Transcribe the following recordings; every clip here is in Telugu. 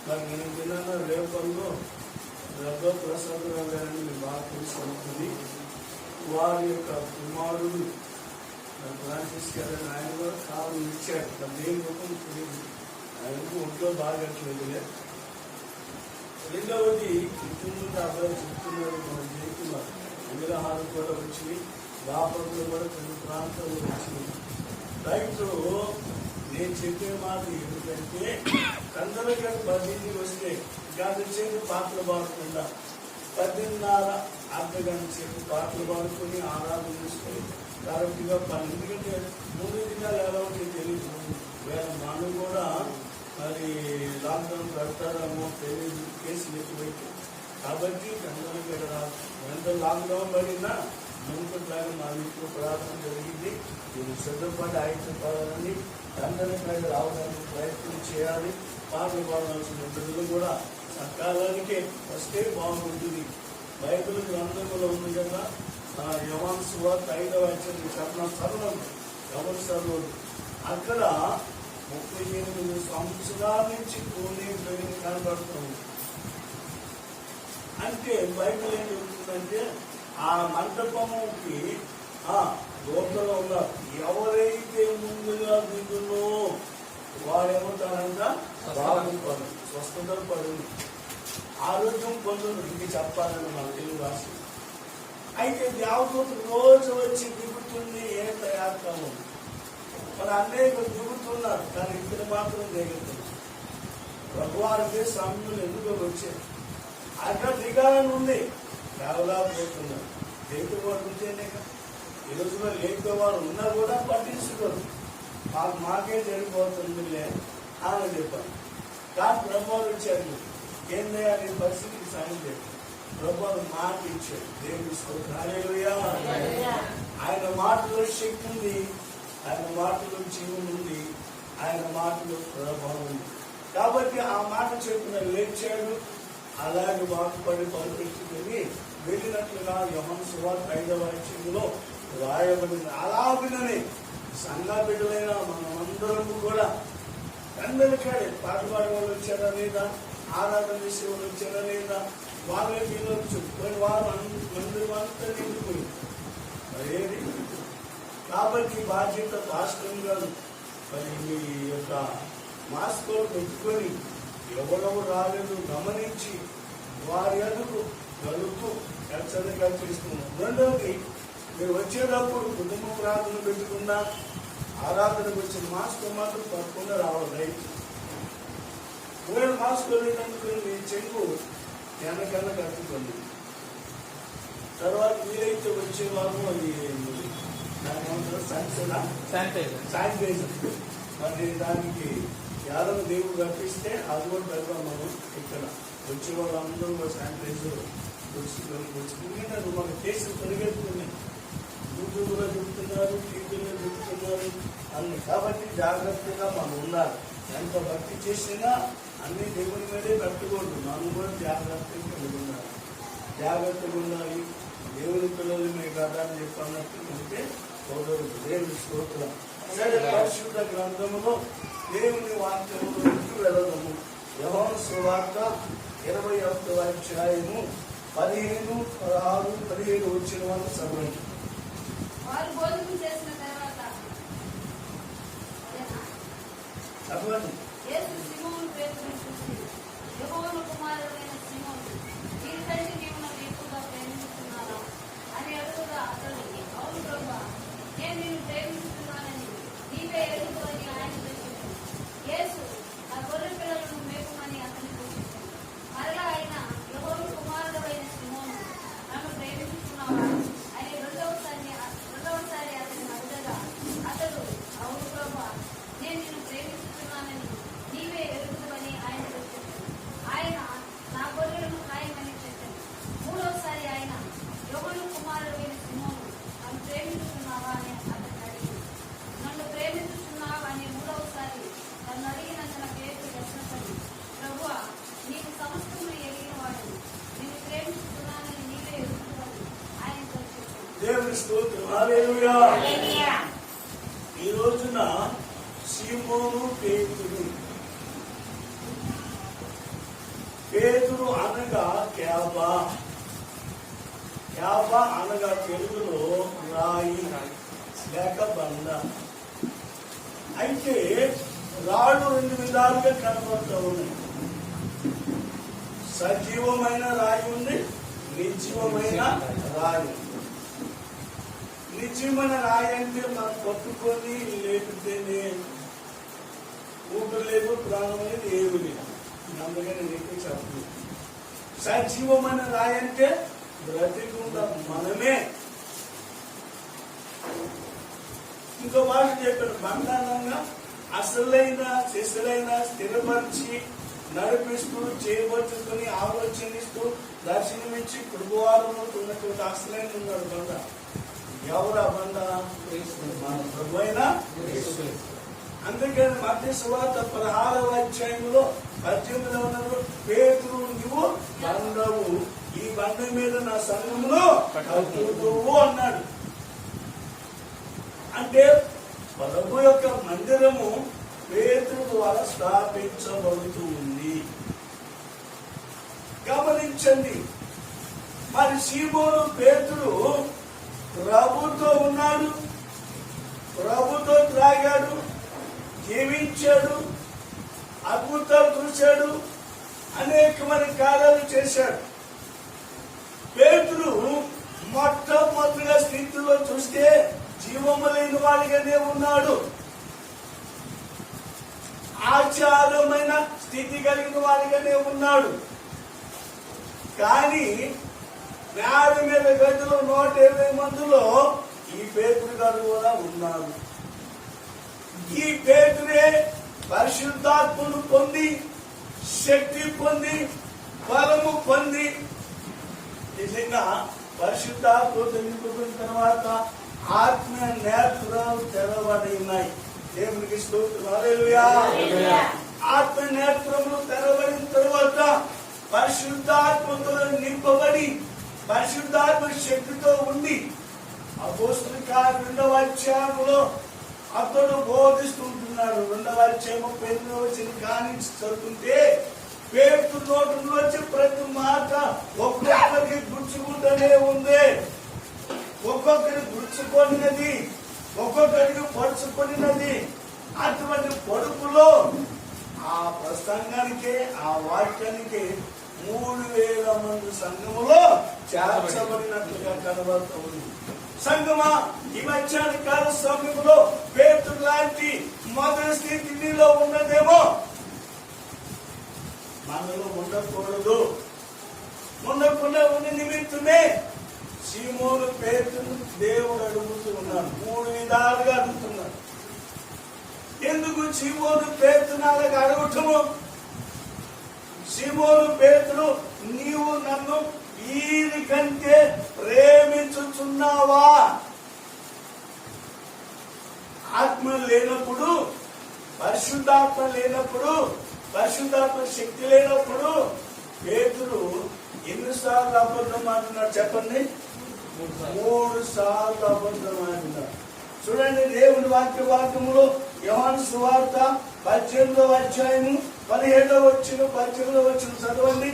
మరి నేను తిన్నాను రేపల్లో రఘు ప్రసాదరావు గారిని మీకు బాగా తెలిసి ఉంటుంది. వారి యొక్క కుమారుడు ఫ్రాన్సిస్ గారు ఆయన కూడా కాలం ఇచ్చాడు. దేని రూపం తెలియదు, ఆయనకు ఒంట్లో బాగట్లేదులే. రెండవది ఇంటి అబ్బాయి చెప్తున్నారు, మన జైకున్నారు విగ్రహాలు కూడా వచ్చినాయి, బాపర్లు కూడా కొన్ని ప్రాంతాల్లో వచ్చినాయి. రైతులు నేను చెప్పే మాట ఏమిటంటే కందలకి 10 వస్తే గంట సేపు పాటలు పాడకుండా 10:30 అర్ధగంట సేపు పాటలు పాడుకొని ఆరాధన చేసుకొని కరెక్ట్గా 12 గంటల 3 దినాలు ఎలా ఉంటే తెలియదు. వేళ మనం కూడా మరి లాక్డౌన్ పెడతారేమో తెలియదు, కేసులు ఎక్కువైతే. కాబట్టి కందలకి ఎంత లాక్డౌన్ పడినా మునుపట్లాగా మా ఇంట్లో ప్రార్థన జరిగింది. మీరు సిద్ధపడి ఆయుధపడాలని కందలకి రావడానికి ప్రయత్నం చేయాలి. పాటలు పాడాల్సిన బిడ్డలు కూడా సకాలానికే వస్తే బాగుంటుంది. బైబిల్ గ్రంథంలో ఉంది కదా, యోహాను సువార్త 5వ అధ్యాయం సరళం ఎవరు సరళుడు అక్కడ 38 సంవత్సరాల నుంచి కోనే కనబడుతుంది. అంటే బైబిల్ ఏం చెబుతుందంటే ఆ మంటపముకి దూతలో ఉన్నారు. ఎవరైతే ముందుగా దిగులో వాడేమవుతారంట బాగుపడు, స్వస్థత పడును, ఆరోగ్యం పొందును. ఇంక చెప్పాలని మన తెలుగు రాష్ట్రం. అయితే దేవదూత రోజు వచ్చి దిగుతుంది, ఏం తయారు కావు. మన అనేకులు దిగుతున్నారు, కానీ ఇక్కడ మాత్రం దిగుతున్నారు. భగవానికి సమయంలో ఎందుకు వచ్చాయి అక్కడ దిగాలని ఉంది, కేవలాపోతున్నారు. లేకపోవడం ఉంటేనే కదా. ఈ రోజులో లేకపోవాడు ఉన్నా కూడా పట్టించుకోరు. మాకే జరిగిపోతుందిలే అని చెప్పారు. కానీ ప్రభువారు వచ్చారు, ఏందయ్యా నీ పరిస్థితికి సాయం చెప్పారు. ప్రభువారు మాట ఇచ్చాడు. దేవుని హల్లెలూయా. ఆయన మాటలో శక్తి ఉంది, ఆయన మాటలో జీవం ఉంది, ఆయన మాటలో ప్రభావం ఉంది. కాబట్టి ఆ మాట చెప్పిన లేచాడు. అలాగే బాగుపడి పరిపెట్టుకుని వెళ్ళినట్లుగా యోహాను సువార్త 5వ అధ్యాయంలో రాయబడింది. అలాగనే సంఘ బిడ్డలైన మనమందరము కూడా కందలకాడే పాట పాడే వాళ్ళు వచ్చారా లేదా, ఆరాధన చేసే వాళ్ళు వచ్చారా లేదా, వాళ్ళకి వెళ్ళొచ్చు. వారు మందిరం అంతా నిండిపోయింది. అదేది కాబట్టి బాధ్యత పాస్టర్ గారు మరి మీ యొక్క మాస్క్ పెట్టుకొని ఎవరెవరు రాలేదు గమనించి వారి అదుకు గలుపుతూ హెచ్చరికగా చేస్తున్నాం. రెండవది, మీరు వచ్చేటప్పుడు కుటుంబ ప్రార్థన పెట్టుకున్నా ఆరాధనకు వచ్చిన మాస్క్ మాత్రం తప్పకుండా రావాలి. రైతు ఒకవేళ మాస్క్ వెళ్ళేటందుకు మీ చెంగు వెనకన్నా కట్టుకోండి. తర్వాత మీరైతే వచ్చేవారు అది శానిటైజర్ మరి దానికి కేవలం దేవుడు రప్పిస్తే అది కూడా పెడతాం. మనం ఇక్కడ వచ్చే వాళ్ళందరూ కూడా శానిటైజర్ వచ్చుకున్నారు. మన కేసులు పరిగెత్తున్నాయి, యూట్యూబ్లో చెబుతున్నారు, టీవీలో చెబుతున్నారు అన్ని. కాబట్టి జాగ్రత్తగా మనం ఉండాలి. ఎంత భక్తి చేసినా అన్ని దేవుని మీదే పెట్టకూడదు. మనం కూడా జాగ్రత్తగా ఉండాలి, జాగ్రత్తగా ఉండాలి. దేవుని పిల్లలు మీకు కదా అని చెప్పన్నట్టు ఉంటే కుదరదు. దేవుని స్తోత్రం. సరే, పరిశుద్ధ గ్రంథములో దేవుని వాక్యములోకి వెళదాము. యోహాను సువార్త 21వ అధ్యాయము 15, 16, 17 వచ్చిన వాళ్ళు చదవండి. చదవండి. దేవుని స్తోత్రం. హల్లెలూయా. ఈ రోజున సీమోను పేతురు పేతురు అనగా క్యాబా. క్యాబా అనగా తెలుగులో రాయి లేక బండ. అయితే రాళ్ళు రెండు విధాలుగా కనబడుతూ ఉన్నాయి. సజీవమైన రాయి ఉంది, నిర్జీవమైన రాయి. నిర్జీవమైన రాయి అంటే మనం పట్టుకొని లేపితేనే ఊపిరి లేదు, ప్రాణం అనేది ఏమి లేదు. అందుకని నీకు చెప్పదు. సజీవమైన రాయి అంటే బ్రతికుండా మనమే. ఇంకో భాష చెప్పాడు, బంగారంగా అసలైన శిశులైన స్థిరపరిచి నడిపిస్తూ చేయబట్టుకుని ఆలోచనిస్తూ దర్శనమిచ్చి కృపవారంలో ఉన్నటువంటి అసలైన ఉన్నాడు బండ. ఎవరు ఆ బండ? మన ప్రభు అయిన. అందుకని మత్తయి సువార్త 16వ అధ్యాయంలో 18వ వచనంలో పేతురు నువ్వు బండవు, ఈ బండ మీద నా సంఘమును కట్టుదువు అన్నాడు. అంటే ప్రభు యొక్క మందిరము పేతురు ద్వారా స్థాపించబడుతూ ఉంది. గమనించండి. మరి సీమోను పేతురు ప్రభుతో ఉన్నాడు, ప్రభుతో త్రాగాడు, జీవించాడు, అద్భుతాలు చూశాడు, అనేకమైన కార్యాలు చేశాడు. పేతురు మొట్టమొదటిగా స్థితిలో చూస్తే జీవము లేని వాడిగానే ఉన్నాడు. ఆచారమైన స్థితి కలిగిన వాడిగానే ఉన్నాడు. కానీ మేడ మీద గదిలో 120 మందిలో ఈ పేతురు గారు కూడా ఉన్నారు. ఈ పేతురే పరిశుద్ధాత్మను పొంది, శక్తి పొంది, బలము పొంది, నిజంగా పరిశుద్ధాత్మ నింపుకున్న తర్వాత ఆత్మ నేత్రాలు తెరవబడి ఉన్నాయి. దేవునికి స్తోత్రం. హల్లెలూయా. ఆత్మ నేత్రములు తెరవబడిన తర్వాత పరిశుద్ధాత్మతో నింపబడి పరిశుద్ధాత్మ శక్తితో ఉండి అపోస్తలుల కార్యం 2వ అధ్యాయంలో అతడు బోధిస్తుంటున్నాడు. 2వ అధ్యాయం 8వ వచనం కానించి చదువుతుంటే పేతురు నోటి వచ్చి ప్రతి మాట ఒక్కొక్కరికి గుర్చుకుంటూనే ఉంది. ఒక్కొక్కరి గుర్చుకొనినది, ఒక్కొక్కరికి పడుచుకొనినది. అటువంటి పొడుపులో ఆ ప్రసంగానికి, ఆ వాక్యానికి 3000 మంది సంఘములో చేర్చబడినట్లుగా కనబడుతుంది. సంగమా, ఈ మధ్యాహ్న కాల సమయంలో పేతురు లాంటి మొదటి స్థితి నీలో ఉన్నదేమో, మనలో ఉండకూడదు. ఉండకుండా ఉన్న నిమిత్తమే సీమోను పేతురు దేవుడు అడుగుతూ ఉన్నాడు. 3 విధాలుగా అడుగుతున్నాడు. ఎందుకు సీమోను పేతురు అలాగా అడగటము? సీమోను పేతురు, నీవు నన్ను వీరి కంటే ప్రేమించుచున్నావా? ఆత్మ లేనప్పుడు, పరిశుద్ధాత్మ లేనప్పుడు, పరిశుద్ధాత్మ శక్తి లేనప్పుడు పేతురు ఎన్నిసార్లు అబద్ధం ఆడుతున్నాడు చెప్పండి? 3 సార్లు అబద్ధం ఆడుతున్నాడు. చూడండి, దేవుని వాక్యములో యోహాను సువార్త 18వ అధ్యాయము 17వ వచనం 18వ వచనం చదవండి.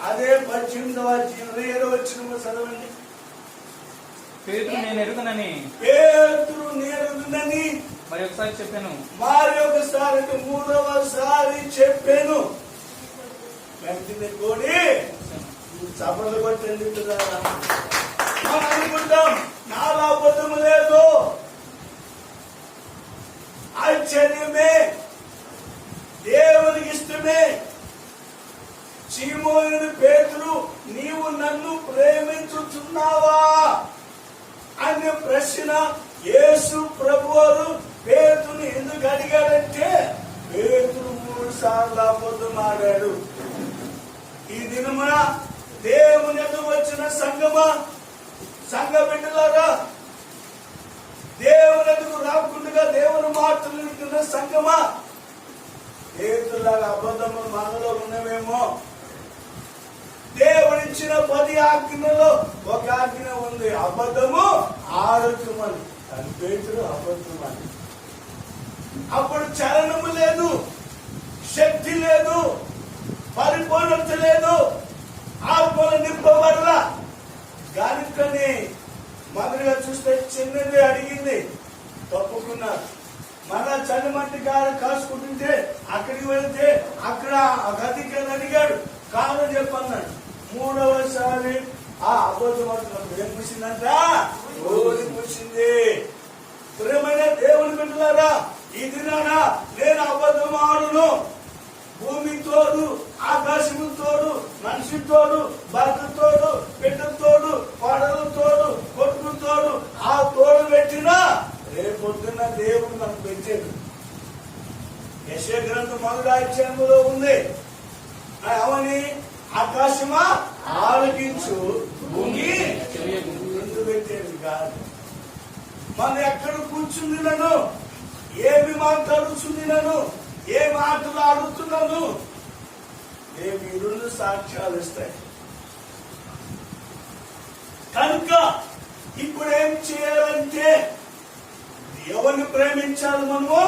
అదే 18వ అధ్యాయం 27వ వచనం చదవండి. పేతురు నేను ఎరుగనని మరి ఒకసారి చెప్పాను. మరి ఒకసారి అంటే 3వసారి చెప్పాను. వెంటనే కోడి చపలు కొట్టండి. మనం అనుకుంటాం నాలో అబద్ధము లేదు. ఆశ్చర్యమే, దేవునికి ఇష్టమే. సీమోను పేతురు, నీవు నన్ను ప్రేమించుచున్నావా అనే ప్రశ్న యేసు ప్రభువారు పేతుని ఎందుకు అడిగాడంటే పేతుడు 3 సార్లు అబద్ధం ఆడాడు. ఈ దినమున దేవుని ఎదురు వచ్చిన సంఘమా, సంఘ బిడ్డలారా, దేవుని ఎదురు రాకుండా దేవుని మాటలు వింటున్న సంఘమా, పేతులాగా అబద్ధములు మనలో ఉన్నవేమో. దేవుడిచ్చిన 10 ఆజ్ఞలో ఒక ఆజ్ఞ ఉంది, అబద్ధము ఆడకమని. అని పేతుడు అబద్ధమని. అప్పుడు చలనము లేదు, శక్తి లేదు, పరిపూర్ణత లేదు, ఆత్మలు నింపబడల. కనుకని మొదలుగా చూస్తే చిన్నది అడిగింది, తప్పుకున్నారు. మన చల్లమంటి గారు కాసుకుంటుంటే అక్కడికి వెళ్తే అక్కడ గదికి అడిగాడు, కాదు చెప్పన్నాడు. 3వసారి ఆ అబద్ధం ఏం పూసిందంట, రోజు పూసింది. ప్రేమైన దేవుని బిడ్డలారా, ఈ దినాన నేను అబద్ధం ఆడును. భూమి తోడు, ఆకాశము తోడు, మనిషి తోడు, భర్త తోడు, బిడ్డ తోడు, కోడలు తోడు, కొడుకు తోడు, ఆ తోడు పెట్టినా రేపొద్దున్న దేవుడు మనకు పెట్టాడు. యెషయా గ్రంథం 1వ అధ్యాయంలో ఉంది, అవని ఆకాశమా ఆలకించు, భూమి ముందు పెట్టేది కాదు. మనం ఎక్కడ కూర్చుంది నన్ను, ఏమి మాట్లాడుతుంది నన్ను, ఏ మాటలు ఆడుతున్నాను, రేపు ఈ 2 సాక్ష్యాలు ఇస్తాయి. కనుక ఇప్పుడు ఏం చేయాలంటే ఎవరిని ప్రేమించాలి, మనము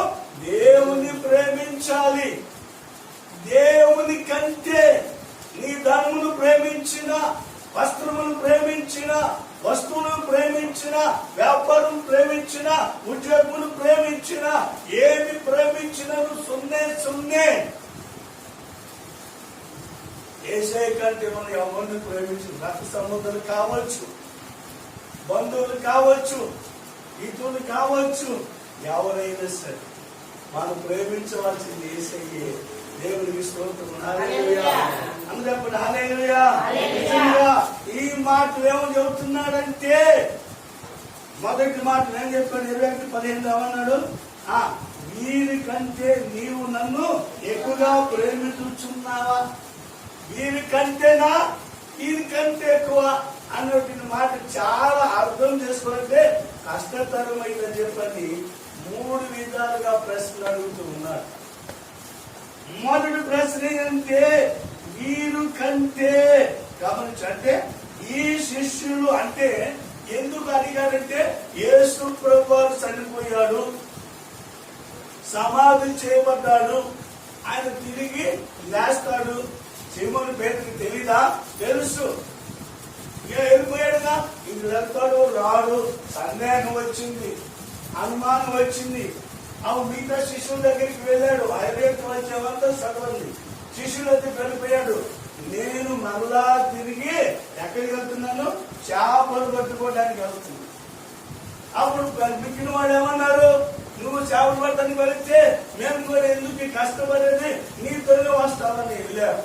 దేవుని ప్రేమించాలి. దేవుని కంటే నీ ధనమును ప్రేమించిన, వస్త్రమును ప్రేమించిన, వస్తువులను ప్రేమించిన, వ్యాపారం ప్రేమించిన, ఉద్యోగమును ప్రేమించిన, ఏమి ప్రేమించినను సున్నే. యేసయ్య కంటే మనం ఎవరిని ప్రేమించిన, రక్త సంబంధాలు కావచ్చు, బంధువులు కావచ్చు, ఇతరులు కావచ్చు, ఎవరైనా సరే మనం ప్రేమించవలసింది యేసయ్యే. దేవునికి స్తోత్రం. హల్లెలూయా. అందరూ హల్లెలూయా. ఈ మాటలు ఏమని చెబుతున్నాడంటే, మొదటి మాట నేను చెప్పాను 21:15 ఏమన్నాడు, వీరికంటే నీవు నన్ను ఎక్కువగా ప్రేమించుచున్నావా, వీరికంటేనా, వీరికంటే ఎక్కువ అన్నటువంటి మాట చాలా అర్థం చేసుకోవాలంటే కష్టతరమైందని చెప్పని 3 విధాలుగా ప్రశ్నలు అడుగుతూ ఉన్నారు. మొదటి ప్రశ్న ఏంటంటే వీరు కంటే, గమనించంటే ఈ శిష్యులు అంటే ఎందుకు అడిగారంటే, యేసు ప్రభువు చనిపోయాడు, సమాధి చేయబడ్డాడు, ఆయన తిరిగి లేస్తాడు. సీమోను పేతురుకి తెలీదా? తెలుసు. వెళ్ళిపోయాడుగా, ఇంక వెళ్తాడు రాడు, సందేహం వచ్చింది, అనుమానం వచ్చింది. మిగతా శిష్యుల దగ్గరికి వెళ్ళాడు, 5 వచ్చేవంతా చదవండి. శిష్యుల దగ్గరికి వెళ్ళిపోయాడు. నేను మరలా తిరిగి ఎక్కడికి వెళ్తున్నాను, చేపలు పట్టుకోవడానికి వెళ్తున్నాను. అప్పుడు మిగిలిన వాడు ఏమన్నారు, నువ్వు చేపలు పట్టడానికి వెళితే మేము కూడా ఎందుకు కష్టపడేది, నీతోనే వస్తామని వెళ్ళారు.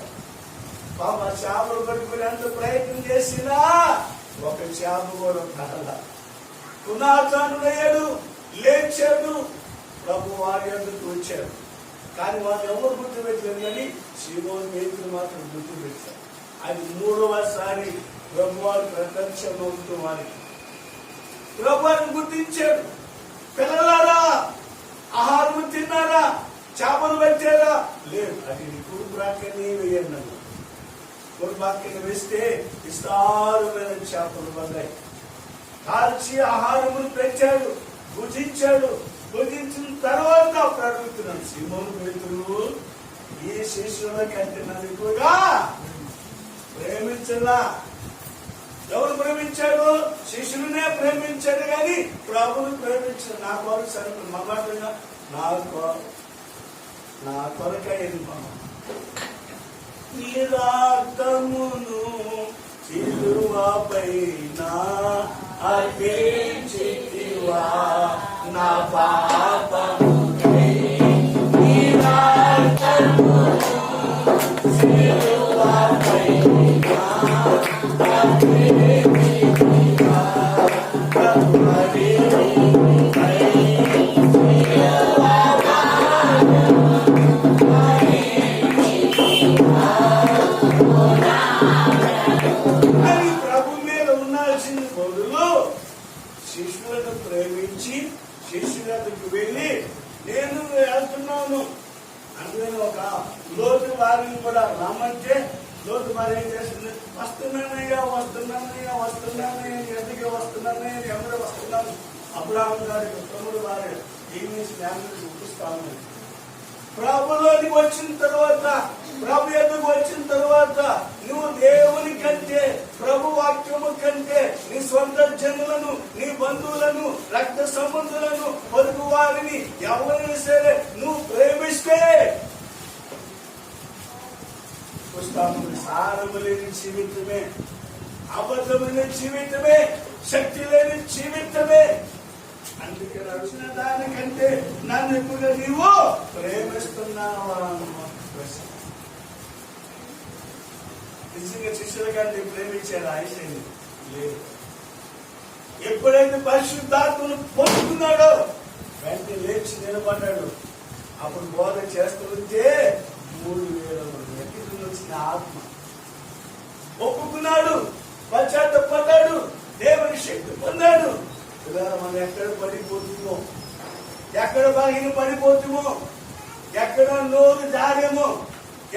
పాప చేపలు పట్టుకుని ఎంత ప్రయత్నం చేసినా ఒక చేప కూడా పడాల. పునాచానుడయ్యాడు, లేచాడు, ప్రభు వారి ఎందుకు వచ్చాడు. కానీ వాళ్ళు ఎవరు గుర్తుపెట్టలేదు, కానీ సీమోను పేతురు మాత్రం గుర్తుపెట్టారు. అది 3వసారి ప్రభు వారు ప్రత్యక్షమవుతూ వారికి ప్రభు వారిని గుర్తించాడు. పిల్లలారా ఆహారం తిన్నారా, చేపలు పెట్టారా, లేదు. అది కురుపు రాకనే వేయండి. కురుపాక్కని వేస్తే విస్తారమైన చేపలు పడ్డాయి. కాల్చి ఆహారమును పెట్టాడు, భుజించాడు. భుజించిన తర్వాత అప్పుడు అడుగుతున్నాడు, సీమోను పేతురు ఈ శిష్యుల కంటే నన్ను ఎక్కువగా ప్రేమించలా. ఎవరు ప్రేమించాడు? శిష్యులనే ప్రేమించాడు, కానీ ప్రభువును ప్రేమించాడు. నా కొరకు సరిపడు మగాడుగా నా కొరకైంది. నీ రక్తమును సిలువపైన అర్పించితివా, నా పాపముకై నీ రక్తమును సిలువపైన అర్పించితివా, కల్వరిపై శిష్యులను ప్రేమించి శిష్యులకు వెళ్ళి నేను వెళ్తున్నాను అందుకని ఒక లోతు వారిని కూడా రమ్మంటే లోతు వారు ఏం చేస్తుంది, వస్తున్నానయ్యా వస్తున్నానయ్యా వస్తున్నానయ్యా ఎందుకు వస్తున్నానయ్యా ఎవరు వస్తున్నాను. అబ్రాహం గారి తమ్ముడు వారు దీన్ని జ్ఞానం చూపిస్తాను. ప్రభులోనికి వచ్చిన తర్వాత ప్రభు ఎదుగు వచ్చిన తర్వాత నువ్వు దేవుని కంటే ప్రభు వాక్యము కంటే నీ సొంత జనులను నీ బంధువులను రక్త సంబంధులను పొరుగు వారిని ఎవరిని సరే నువ్వు ప్రేమిస్తే సారము లేని జీవితమే, అబద్ధమైన జీవితమే, శక్తి లేని జీవితమే. అందుకే నడిచిన దానికంటే నన్ను ఇప్పుడు నీవు ప్రేమిస్తున్నావా? నిజంగా శిష్యుల కంటే ప్రేమించాడు ఆయన లేదు. ఎప్పుడైతే పరిశుద్ధాత్మను పొందుకున్నాడో వెంటనే లేచి నిలబడ్డాడు. అప్పుడు బోధ చేస్తుంటే 3,000 మంది ఎక్కడి వచ్చిన ఆత్మ ఒప్పుకున్నాడు, పశ్చాత్తపడ్డాడు, దేవుని శక్తి పొందాడు. మనం ఎక్కడ పడిపోతుందో, ఎక్కడ బాగిన పడిపోతుందో, ఎక్కడ నోరు జారేమో,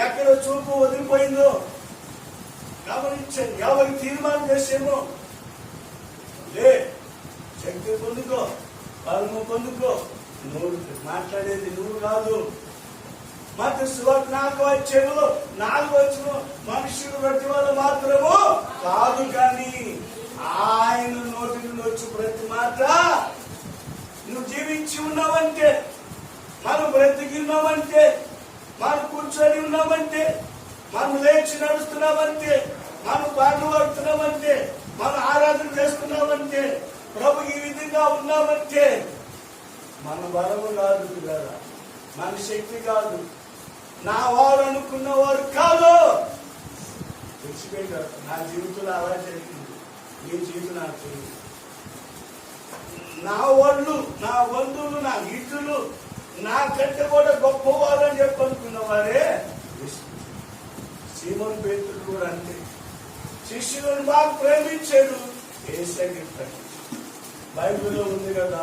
ఎక్కడ చూపు వదిలిపోయిందో గమనించండి. ఎవరికి తీర్మానం చేసేమో లే, శక్తి పొందుకో, బలము పొందుకో. నోరు మాట్లాడేది నువ్వు కాదు. మత్తయి సువార్త 4:4 మనుషులు బట్టి వాళ్ళు మాత్రము కాదు, కానీ ఆయన నోటి నుండి వచ్చి ప్రతి మాట నువ్వు జీవించి ఉన్నావంటే, మనం బ్రతికి ఉన్నామంటే, మనం కూర్చొని ఉన్నామంటే, మనం లేచి నడుస్తున్నామంటే, మనం పాటలు పాడుతున్నామంటే, మనం ఆరాధన చేస్తున్నామంటే, ప్రభు ఈ విధంగా ఉన్నామంటే మన బలము కాదు పిల్లరా, మన శక్తి కాదు, నా వారు అనుకున్న వారు కాదు. తెచ్చిపెట్టారు. నా జీవితంలో అలా జరిగింది, నీ జీవితం నాకు తెలియదు. నా వాళ్ళు, నా బంధువులు, నా ఇటులు నాకంటే కూడా గొప్పవారు అని చెప్పనుకున్న వారే. సీమోను పేతురు కూడా అంతే. శిష్యులను బాగా ప్రేమించాడు. యేసయ్యకి తగ్గించాడు. బైబిల్లో ఉంది కదా,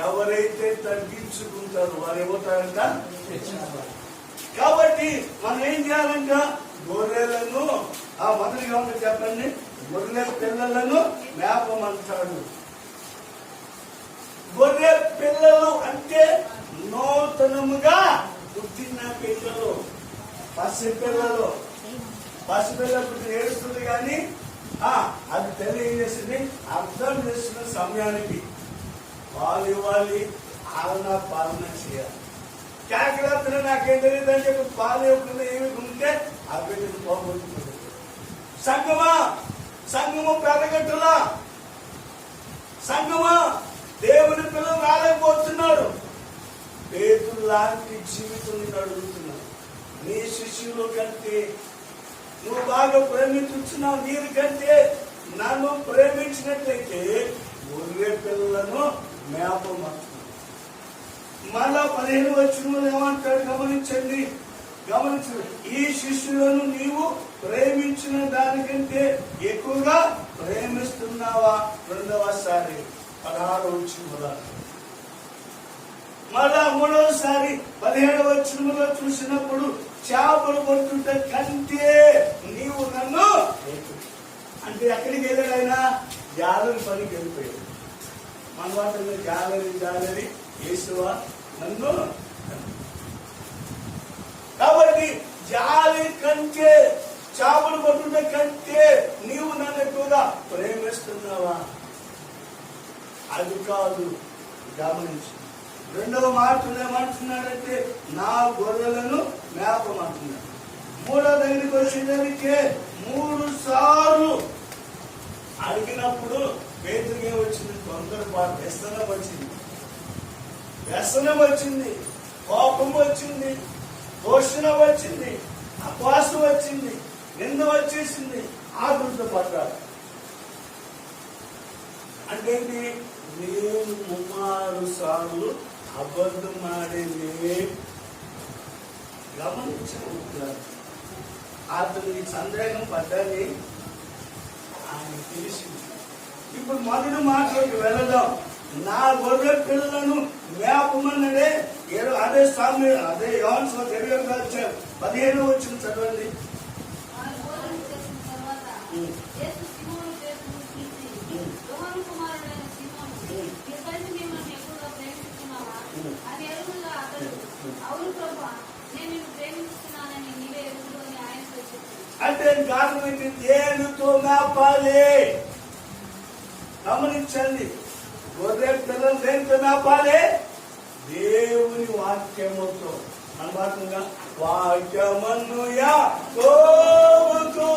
ఎవరైతే తగ్గించుకుంటారో వారు ఏమవుతారంట? కాబట్టి మనం ఏం చేయాలంట? గొర్రెలను మొదటిగా ఉంది చెప్పండి, గొర్రె పిల్లలను మేపమంటాడు. గొర్రె పిల్లలు అంటే నూతనముగా పుట్టిన పిల్లలు, పసిపిల్లలు. పసిపిల్లలు ఏడుస్తుంది కానీ అది తెలియజేసింది అర్థం చేసిన సమయానికి వాళ్ళు ఇవ్వాలి, ఆలన పాలన చేయాలి. కేకలేస్తున్నా నాకేం తెలియదు అని చెప్పి పాలు ఇవ్వకుండా ఏమి ఉంటే ఆ బిడ్డను పోగొట్టుకుంటుంది. సంఘము పెరగట్టులా, సంఘమా దేవుని పిల్లలు రాలేకపోతున్నారు. పేతురు లాంటి జీవితం అడుగుతున్నాడు. నీ శిష్యుల కంటే నువ్వు బాగా ప్రేమించున్నావు, నీరు కంటే నన్ను ప్రేమించినట్లయితే గొర్రె పిల్లలను మేపమంటున్నాడు. మళ్ళా 15 ఏమంటాడు గమనించండి. ఈ శిష్యులను నీవు ప్రేమించిన దానికంటే ఎక్కువగా ప్రేమిస్తున్నావా? 2వసారి 16 మళ్ళా 3వసారి 17 చూసినప్పుడు చేపలు పడుతుంట కంటే నీవు నన్ను, అంటే ఎక్కడికి వెళ్ళాడు ఆయన? జాలరి పనికి వెళ్ళిపోయాడు. మన వాటిలో జాలరి యేసువా నన్ను. కాబట్టి జాలి కంటే, చేపలు పట్టుట కంటే నీవు నన్ను ఎక్కువగా ప్రేమిస్తున్నావా? అది కాదు. గమనించు. 2వ మాటలు ఏమంటున్నాడంటే నా గొర్రెలను మేపమంటున్నాడు. 3వ దగ్గరికి వచ్చేసరికి 3 సార్లు అడిగినప్పుడు పేతురుకి వచ్చింది తొందరపాటు, వ్యసనం వచ్చింది, కోపం వచ్చింది, దోషణ వచ్చింది, అపాసం వచ్చింది, నింద వచ్చేసింది, ఆకృత పడ్డాడు. అంటే నేను 3 సార్లు అబద్ధం ఆడేది గమనించాను. అతనికి సందేహం పడ్డని ఆయన తెలిసింది. ఇప్పుడు మొదటి మాటలోకి వెళదాం. నా గొర్రె పిల్లలను మేపమన్నాడే. అదే స్వామి, అదే యోహాను సువార్త 20:15 వచ్చిన చదవండి. వారు భోజనం చేసిన తరువాత యేసు సీమోను పేతురును పిలిచి, యోహాను కుమారుడైన సీమోను, నీ తండ్రి మిమ్మల్ని ఎక్కువగా ప్రేమిస్తున్నావా అని అడుగగా అతడు, అవును ప్రభువా, నేను నిన్ను ప్రేమిస్తున్నానని నీవే ఎరుగుదు అని ఆయనతో చెప్పాడు. అంటే కారణం ఏంటి? దేనితో మేపాలి? గమనించండి, గొర్రె పిల్లలు దేనితో మేపాలి? దేవుని వాక్యముతో. అనమాటంగా వాక్యమన్ను యాకోబుకు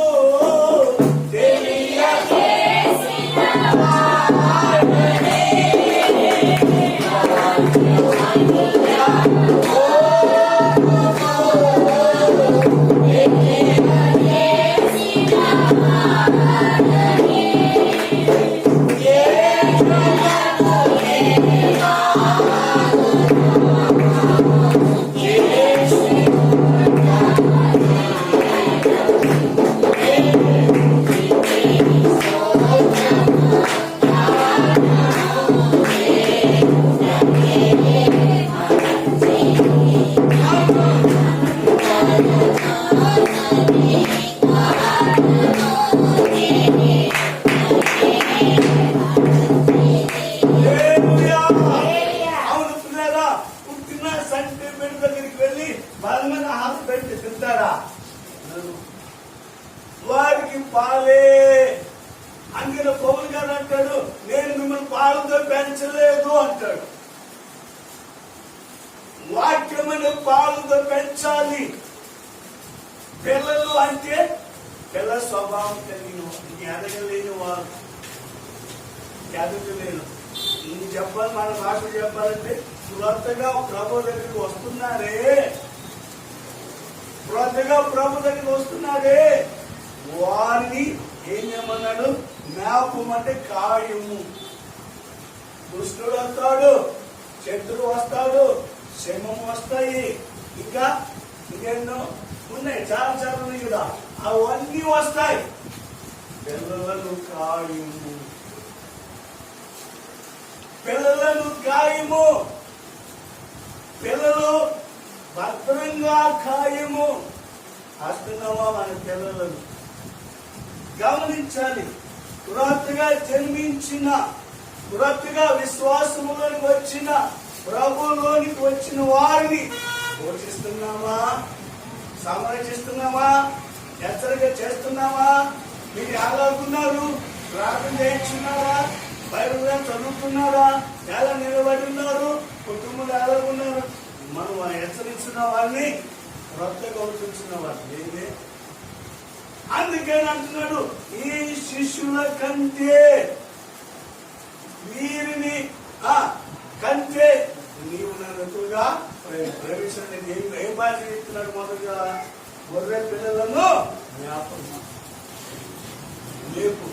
వారికి పాలే. అందుకని పౌలు గారు అంటాడు, నేను మిమ్మల్ని పాలతో పెంచలేదు అంటాడు. వాక్యమైన పాలతో పెంచాలి. పిల్లలు అంటే పిల్ల స్వభావం కలిగిన ఎదగలేని వారు, ఎదగలేను. ఇది చెప్పాలి, మన భాష చెప్పాలంటే క్రొత్తగా ప్రభు దగ్గరికి వస్తున్నారే, క్రొత్తగా ప్రభు దగ్గరికి వస్తున్నారే, వారిని ఏం చేయమన్నాడు? మేపమంటే ఖాయము. దుష్టుడు వస్తాడు, శత్రువు వస్తాడు, శ్రమం వస్తాయి, ఇంకా ఇంకెన్నో ఉన్నాయి, చాలా చాలా ఉన్నాయి కదా, అవన్నీ వస్తాయి. పిల్లలను ఖాయము, పిల్లలను ఖాయము, పిల్లలు భద్రంగా ఖాయము. వస్తున్నావా మన పిల్లలను? గమనించాలి. క్రొత్తగా జన్మించిన, క్రొత్తగా విశ్వాసములోనికి వచ్చిన, ప్రభులోనికి వచ్చిన వారిని పోషిస్తున్నామా? సంరక్షిస్తున్నామా? హెచ్చరిక చేస్తున్నామా? మీరు ఎలాగున్నారు? ప్రార్థన చేయించున్నారా? బైబిల్ చదువుతున్నారా? ఎలా నిలబడి ఉన్నారు? కుటుంబంలో ఎలాగున్నారు? మనం హెచ్చరించిన వారిని, క్రొత్తగా వచ్చిన వారిని లేదే. అందుకని అంటున్నాడు, ఈ శిష్యుల కంటే, వీరిని కంటే నీవు నన్ను ఎక్కువగా ప్రవేశించండి. ఏం భాష చెప్తున్నాడు? మొదలుగా గొర్రె పిల్లలను మేపు,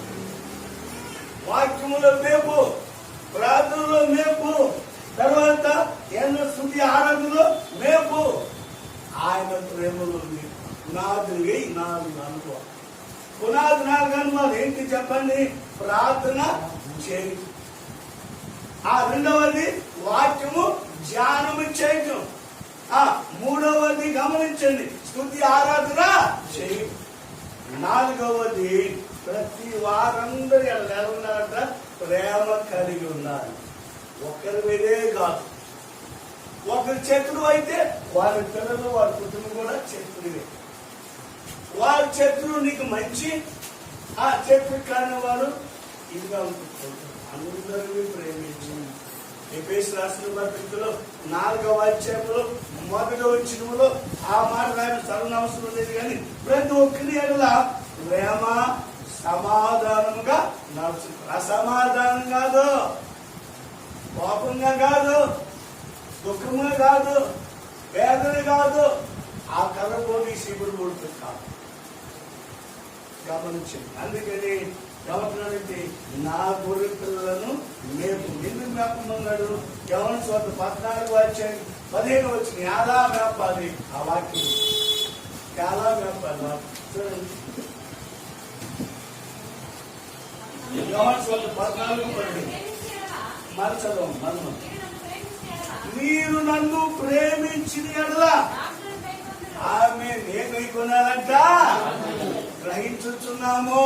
వాక్యములో మేపు, ప్రార్థనలో మేపు, తర్వాత ఎన్నో స్తుతి ఆరాధనలో మేపు. ఆయన ప్రేమలో పునాదులు 4 అనుభవం. పునాది 4 అనుభవాలు ఏంటి చెప్పండి? ప్రార్థన చేయి, ఆ రెండవది వాక్యము ధ్యానము చేయటం, మూడవది గమనించండి స్తుతి ఆరాధన చేయి, 4వది ప్రతి వారందరూ ఎలా ఉన్నారట? ప్రేమ కలిగి ఉన్నారు. ఒకరి మీదే కాదు. ఒకరి శత్రువు అయితే వారి పిల్లలు, వారి కుటుంబం కూడా శత్రువే. వారి శత్రువు నీకు మంచి, ఆ శత్రు కాని వారు ఇదిగా ఉంటుంది. అందరినీ ప్రేమించి ఎఫెసీయులకు రాసిన పత్రికలో 4వ అధ్యాయంలో 1వ వచనంలో ఆ మాట రాయడం చదవనవసరం లేదు, కానీ ప్రతి ఒక్కరి ఎడల ప్రేమ సమాధానముగా నడుచు. అసమాధానం కాదు, కోపంగా కాదు, దుఃఖంగా కాదు, వేదన కాదు, ఆ కర్రపోని శివుడు కొడుతుంది కాదు. గమనించండి. అందుకని ఏమంటున్నాడంటే, నా గొర్రె పిల్లలను మేపు. ఎందుకు మేపమన్నాడు? యోహాను సువార్త 14వ అధ్యాయం 15వ వచనం. ఎలా మేపాలి? ఆ వాక్యం ఎలా మేపాలి? చూడండి. యోహాను సువార్త 14:12. మరి చదవం మనం. మీరు నన్ను ప్రేమించిన ఎడల ఆమె నేను కొనాలంట. గ్రహించుచున్నాము,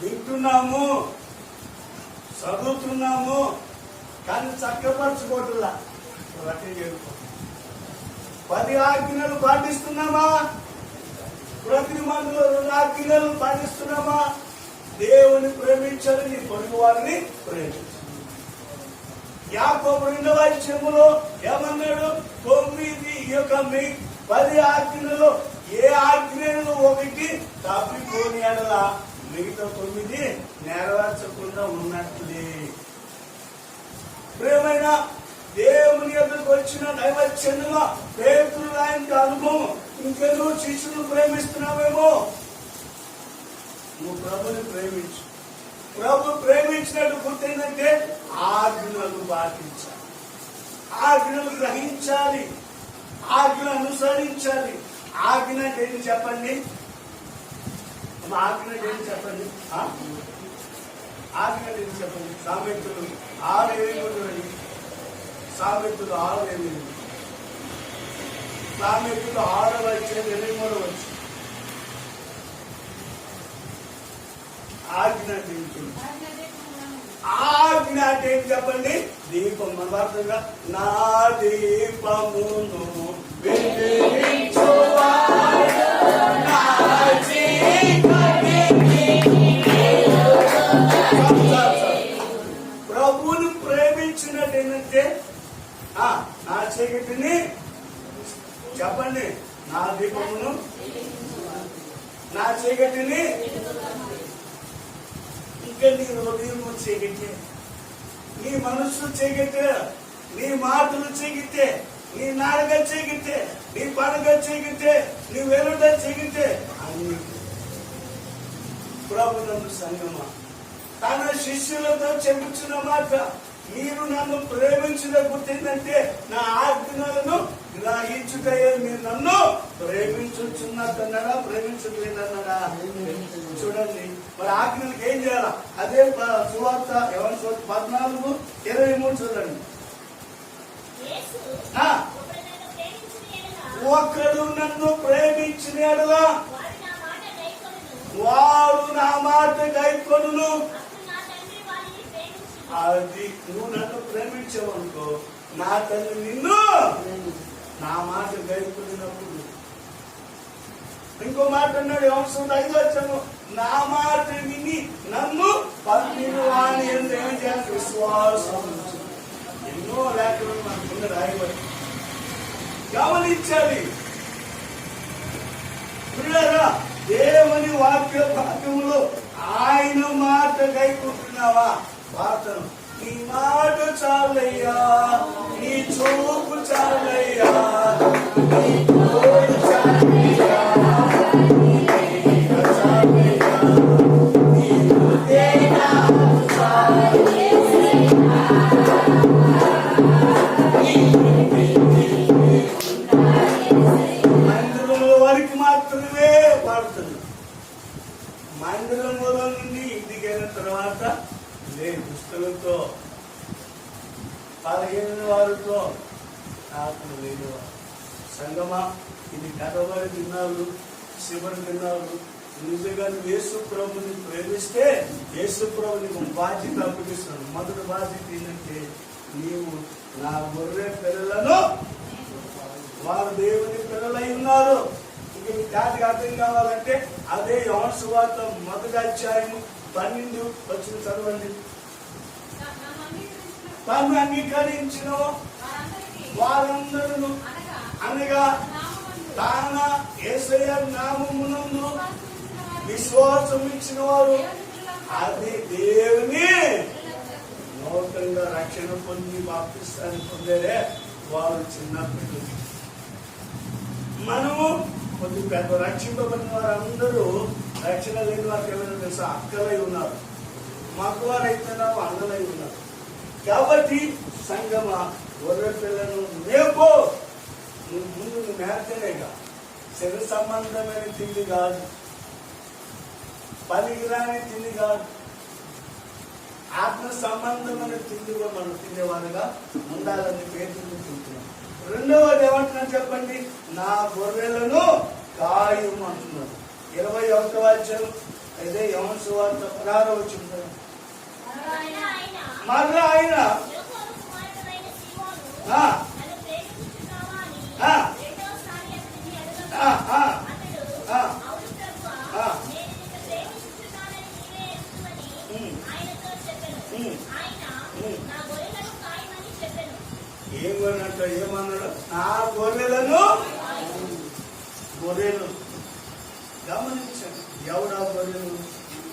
వింటున్నాము, చదువుతున్నాము, కానీ చక్కపరచుకోవట్లా. 10 ఆజ్ఞలు పాటిస్తున్నామా? ప్రతి మందులో 2 ఆజ్ఞలు పాటిస్తున్నామా? దేవుని ప్రేమించాలి, నీ పొరుగు వారిని ప్రేమించాలి. యాకోబు 2వ అధ్యాయములో ఏమన్నాడు? 10 ఆజ్ఞలలో ఏ ఆజ్ఞలు ఒకటి తప్పిపోని ఎడల మిగతా 9 నెరవేర్చకుండా ఉన్నట్లే. ప్రేమైన దేవుని ఎదురుకు వచ్చిన దైవచనుల పేతురు లాంటి అనుభవం ఇంకెన్నో శిష్యులు ప్రేమిస్తున్నావేమో. నువ్వు ప్రభుని ప్రేమించు. ప్రభు ప్రేమించినట్టు గుర్తేందంటే ఆజ్ఞలు పాటించాలి, ఆజ్ఞలు గ్రహించాలి, ఆజ్ఞలు అనుసరించాలి. ఆజ్ఞ ఏంటి చెప్పండి? ఆజ్ఞ ఏంటి చెప్పండి? ఆజ్ఞ ఏంటి చెప్పండి? సామెతలు 6:8. సామెతలు 6:8. సామెతలు 6వ అధ్యాయం 23వ. ఆజ్ఞ ఆజ్ఞ అంటే ఏం చెప్పండి? దీపం. మన భారతంగా నా దీపమును ప్రభువును ప్రేమించినట్టు ఏంటంటే నా చీకటిని చెప్పండి, నా దీపమును, నా చీకటిని. ఇంకా నీ హృదయం చీకటే, నీ మనస్సు చీకటే, నీ మాటలు చీకటే, నీ నాడగ చీకటే, నీ పడగ చీకటే, నీ వెలుట చీకటే. అన్ని ప్రభుత్వం సంగమా తన శిష్యులతో చెప్పుచున్న మాట, మీరు నన్ను ప్రేమించిన గుర్తిందంటే నా ఆజ్ఞలను గ్రహించుటయే. మీరు నన్ను ప్రేమించుచున్నదన్నాడా, ప్రేమించట్లేదన్నాడా? చూడండి, మరి ఆజ్ఞలకు ఏం చేయాలా? అదే సువార్త యోహాను సువార్త 14:23 చూడండి. ఒకడు నన్ను ప్రేమించిన ఎడల వాడు నా మాట గైకొనును. అది నువ్వు నన్ను ప్రేమించావనుకో, నా తల్లి నిన్ను నా మాట గైకొనినప్పుడు. ఇంకో మాట అన్నాడు యోహాను 5:5. నా మాట విని నన్ను పంపిన వాని యందు ఏం చేయాలి? విశ్వాసం. ఎన్నో లేఖలు మనకు రాయబడి గమనించాలి. దేవుని వాక్య భాగంలో ఆయన మాట గైకుంటున్నావా? ప్రార్థన, నీ మాట చాలయ్యా, నీ చూపు చాలయ్యా, నీ తోడు చాలయ్యా, చాలయ్యా, నీ హృదయ మందిరంలో వారికి మాత్రమే పాడుతుంది. మందిరంలో నుండి ఇంటికి వెళ్ళిన తర్వాత దుస్తులతో 15 వారితో ఆత్మ లేని వారు. సంగమా, ఇది కడవరి దినాలు, శివరి దినాలు. నిజంగా యేసు ప్రభుని ప్రేమిస్తే యేసు ప్రభుని బాధ్యత అప్పగిస్తున్నాడు. మొదటి బాధ్యత ఏంటంటే, నీవు నా గొర్రె పిల్లలను, వారు దేవుని పిల్లలై ఉన్నారు. ఇంక మీ దానికి అర్థం కావాలంటే అదే యోహాను సువార్త 1వ అధ్యాయం 12 చదవండి. తను అంగీకరించిన వారందరూ అనగా తాన యేసయ్య నామమునందు విశ్వాసం ఇచ్చిన వారు అది దేవుని నూతనంగా రక్షణ పొంది బాప్తిస్తాన్ని పొందేరే వారు చిన్న పిల్లలు. మనము కొద్ది పెద్ద రక్షింపబడిన వారందరూ రక్షణ లేని వారికి ఎవరైనా తెలుసా? అక్కలై ఉన్నారు. మగవారు అయిపోయినారు, అన్నలై ఉన్నారు. కాబట్టి సంగమ గొర్రె పిల్లను మేపో. నువ్వు ముందు నువ్వు మేతనేగా, శరీర సంబంధమైన తిండి కాదు. పనికిరాని తిండి కాదు, ఆత్మ సంబంధమైన తిండి కూడా మనం తినేవారుగా ఉండాలని పేర్కొంటూ తింటున్నాం. రెండవది ఏమంటున్నారు చెప్పండి, నా గొర్రెలను కాయం అంటున్నారు. 21వ అధ్యాయం అయితే యోహాను సువార్త 16వ వచనం. మరలా ఆయన ఏమన్నాడు, నా గొర్రెలను, గొర్రెలు గమనించండి. ఎవడా గొర్రెలు?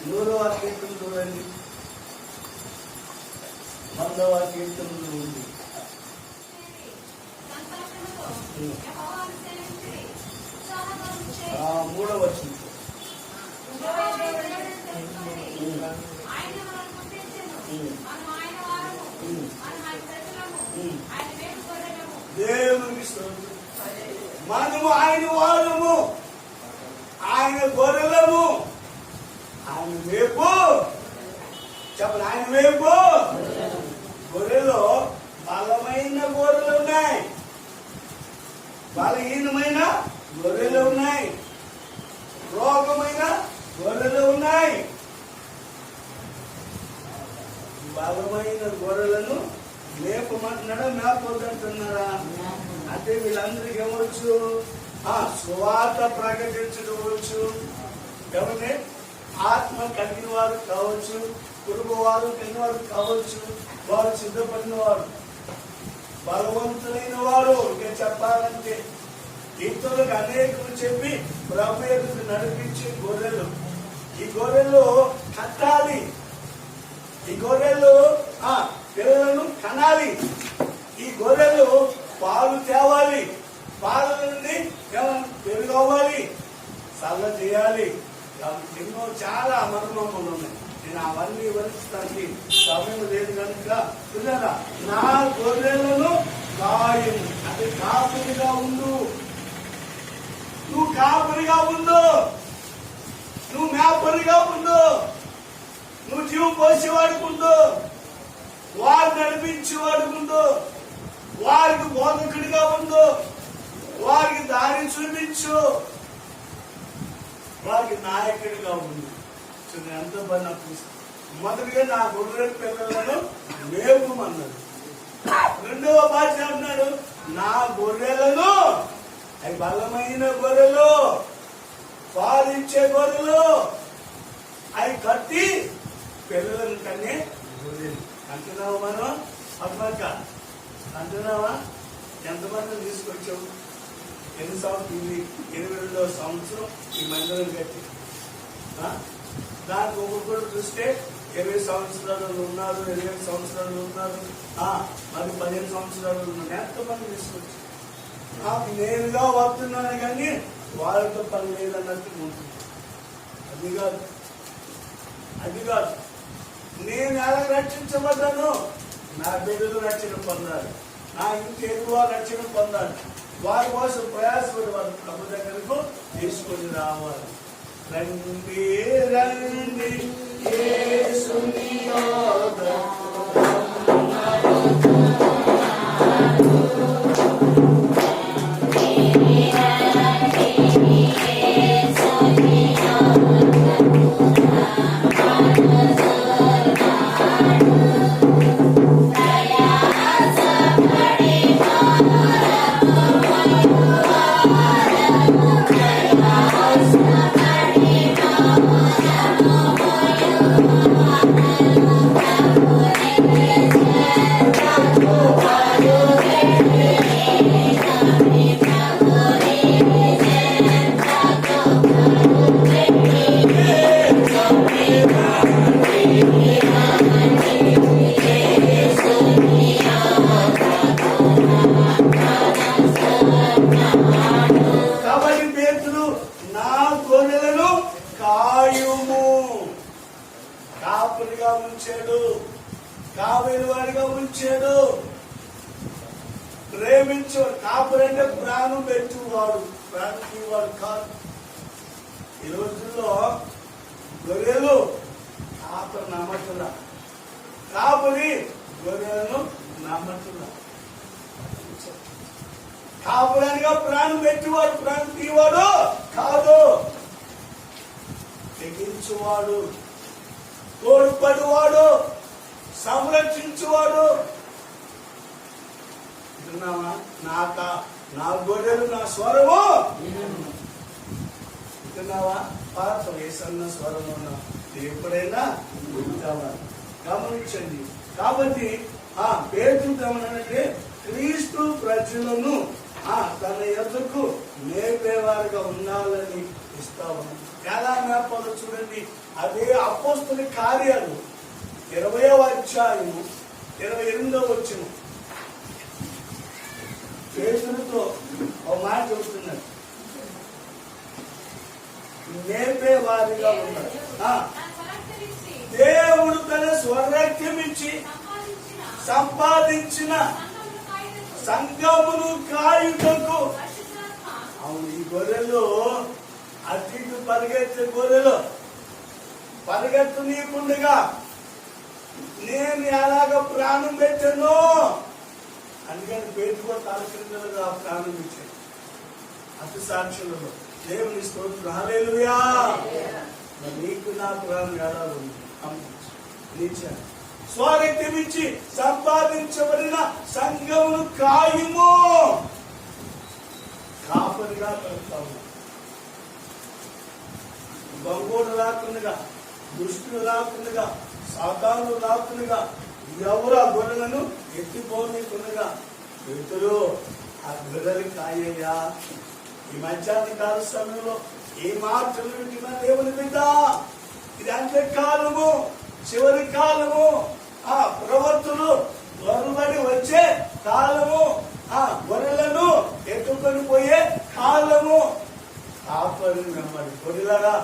100వ కీర్తన చూడండి, 100వ కీర్తనలో ఉంది. మూడవ వచనం. దేవునికి స్తోత్రం. మనము ఆయన వారము, ఆయన గొర్రెలము, ఆయన వేపు చెప్పండి, ఆయన వేపు. గొర్రెలో బలమైన గొర్రెలు ఉన్నాయి, బలహీనమైన గొర్రెలు ఉన్నాయి, రోగమైన గొర్రెలు ఉన్నాయి. బలమైన గొర్రెలను మేపమంటున్నాడా, మేపొద్దంటున్నారా? అంటే వీళ్ళందరికీ ఏమవచ్చు, సువార్త ప్రకటించవచ్చు. ఎవరిని? ఆత్మ కలిగిన వారు కావచ్చు, కుటుంబ వారు కలిగిన వారు కావచ్చు, వారు సిద్ధపడిన వారు, బలవంతులైన వారు. ఇంకా చెప్పాలంటే ఇతరులకు అనేకులు చెప్పి ప్రభు ఎదురు నడిపించే గొర్రెలు. ఈ గొర్రెలు కట్టాలి, ఈ గొర్రెలు పిల్లలను కనాలి, ఈ గొర్రెలు పాలు తేవాలి, పాల నుండి పెరుగు అవ్వాలి, చల్ల చేయాలి. ఎన్నో చాలా మర్మములు ఉన్నాయి. నేను అవన్నీ వివరించడానికి సమయం లేదు కనుక పిల్లరా, నా గొర్రెలను గాయం అంటే కాపురిగా ఉండు. నువ్వు కాపురిగా ఉండు, నువ్వు మేపరిగా ఉండు, నువ్వు జీవం పోసేవాడుకుంటూ, వారు నడిపించేవాడుకుంటూ, వారికి బోధకుడిగా ఉండు, వారికి దారి చూపించు, వారికి నాయకుడిగా ఉంది. ఎంత పని మొదటిగా నా గొర్రె పిల్లలను మేపమన్నాడు. రెండవ భాష అన్నాడు, నా గొర్రెలను, అవి బలమైన గొర్రెలు, పాలిచ్చే గొర్రెలు, అవి కట్టి పిల్లలను కన్నే గొర్రెలు. అంటున్నావా? మనం అబ్బాక అంటున్నావా? ఎంతమంది తీసుకొచ్చావు? ఎన్ని సంవత్సరం? 82వ సంవత్సరం ఈ మందిరం కట్టి. దానికి ఒక్కొక్కరు చూస్తే 20 సంవత్సరాలు ఉన్నారు, 25 సంవత్సరాలు ఉన్నారు, మరి 15 సంవత్సరాలు ఉన్నారు. ఎంతమంది తీసుకొచ్చి నాకు నేనుగా వస్తున్నాను కానీ వాళ్ళతో పని లేదన్నట్టు ఉంటుంది. అది కాదు, అది కాదు. నేను ఎలా రక్షించబడ్డాను? నా బిడ్డలు రక్షణ పొందాలి, నా ఇంటి ఎక్కువ రక్షణ పొందాలి. వారి కోసం ప్రయాసపడి వారి ప్రభు దగ్గరకు తీసుకొని రావాలి. రండి రండి యేసుని యొద్దకు. కాబట్టి పేతురు నా గొర్రెలను కాయుము, కాపురిగా ఉంచాడు, కావలి వాడిగా ఉంచాడు, ప్రేమించాడు. కాపురి అంటే ప్రాణం పెట్టువాడు, ప్రాణం తీవాడు కాదు. ఈ రోజుల్లో గొర్రెలు కాపరి నమ్మట్లా, కాపరి గొర్రెలను నమ్మట్లా. కాపురానిగా ప్రాణం పెట్టివాడు ప్రాణం తీవాడు కాదు, తెగించువాడు, తోడ్పడివాడు, సంరక్షించువాడు. విన్నావా? నా గొర్రెలు నా స్వరము విన్నావా? పాత వేసన్న స్వరము ఎప్పుడైనా వింటావా? గమనించండి. కాబట్టి పేతురు గమనంటే క్రీస్తు ప్రజలను తన ఎదుకు నేర్పేవారుగా ఉండాలని ఇస్తాము. ఎలా నేర్పాలో చూడండి. అదే అపోస్తుల కార్యాలు 20వ అధ్యాయము 28వ వచనం. పేతురుతో ఒక మాట చెబుతున్నాడు, నేర్పేవారిగా ఉన్నాడు. దేవుడు తన స్వరక్తం ఇచ్చి సంపాదించిన సంఘమును కాయుటకు. అవును, ఈ గొర్రెలు అటు ఇటు పరిగెత్తే గొర్రెలు పరిగెత్తనీయకుండగా నేను ఎలాగ ప్రాణం పెట్టాను. అందుకని పేతుకో తాలకిందలుగా ప్రాణం ఇచ్చాను. అతి సాక్షులలో దేవుని స్తోత్రం. హల్లెలూయా. నీకు నా ప్రాణం ఎలా ఉంది? నీచాను. స్వరక్తం ఇచ్చి సంపాదించబడిన సంఘమును కాయము. కాపరిగా పెడతాము. బంగోడు రాకుండగా, దుష్టులు రాకుండగా, సాతాను రాకుండగా, ఎవరు ఆ గొర్రెలను ఎత్తిపోనీకుండగా పేతురు ఆ గొర్రెలు కాయ్యా. ఈ మధ్యాహ్న కాల సమయంలో ఈ మాటలు వింటున్న దేవుని బిడ్డ, ఇది అంత్యకాలము, చివరి కాలము, ప్రవర్తులు గొర్రెబడి వచ్చే కాలము, గొర్రెలను ఎత్తుకొని పోయే కాలము. కాపరి వెంబడి గొర్రెలాగా